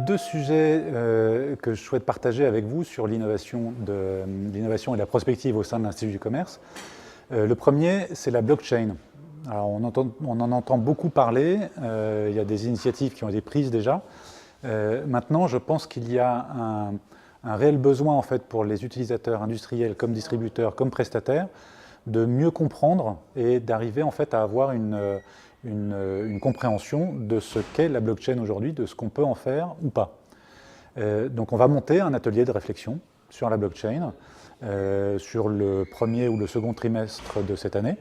deux sujets que je souhaite partager avec vous sur l'innovation et la prospective au sein de l'Institut du commerce. Le premier, c'est la blockchain. Alors, on en entend beaucoup parler, il y a des initiatives qui ont été prises déjà. Maintenant, je pense qu'il y a un réel besoin en fait, pour les utilisateurs industriels comme distributeurs, comme prestataires, de mieux comprendre et d'arriver en fait, à avoir une compréhension de ce qu'est la blockchain aujourd'hui, de ce qu'on peut en faire ou pas. Donc on va monter un atelier de réflexion sur la blockchain sur le premier ou le second trimestre de cette année.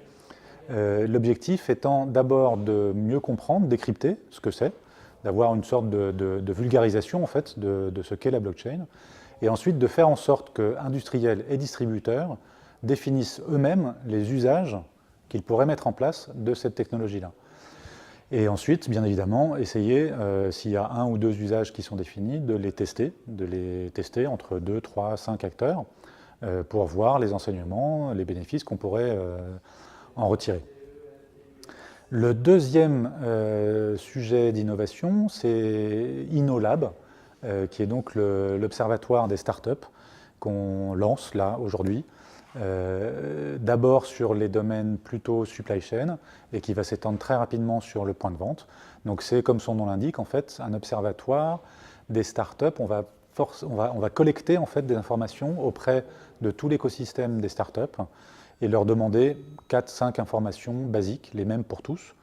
L'objectif étant d'abord de mieux comprendre, décrypter ce que c'est, d'avoir une sorte de vulgarisation en fait, de ce qu'est la blockchain, et ensuite de faire en sorte que industriels et distributeurs définissent eux-mêmes les usages qu'ils pourraient mettre en place de cette technologie-là. Et ensuite, bien évidemment, essayer, s'il y a un ou deux usages qui sont définis, de les tester entre 2, 3, 5 acteurs pour voir les enseignements, les bénéfices qu'on pourrait en retirer. Le deuxième sujet d'innovation, c'est InnoLab, qui est donc l'observatoire des startups qu'on lance là aujourd'hui. D'abord sur les domaines plutôt supply chain et qui va s'étendre très rapidement sur le point de vente. Donc c'est comme son nom l'indique en fait un observatoire des startups. On va collecter en fait des informations auprès de tout l'écosystème des startups et leur demander 4-5 informations basiques, les mêmes pour tous.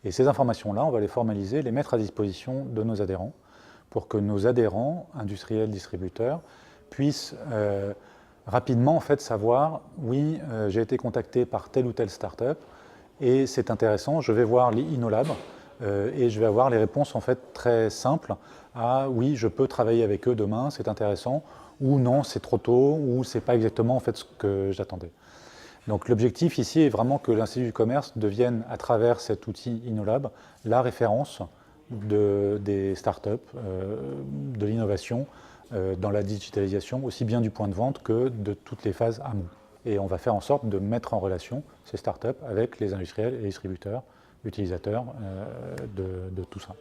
Et ces informations-là, on va les formaliser, les mettre à disposition de nos adhérents pour que nos adhérents, industriels, distributeurs, puissent rapidement en fait savoir, oui, j'ai été contacté par telle ou telle start-up et c'est intéressant, je vais voir l'InnoLab et je vais avoir les réponses en fait très simples à oui, je peux travailler avec eux demain, c'est intéressant, ou non, c'est trop tôt, ou c'est pas exactement en fait ce que j'attendais. Donc l'objectif ici est vraiment que l'Institut du commerce devienne, à travers cet outil InnoLab, la référence des startups, de l'innovation, dans la digitalisation, aussi bien du point de vente que de toutes les phases amont. Et on va faire en sorte de mettre en relation ces startups avec les industriels et les distributeurs, utilisateurs de tout ça.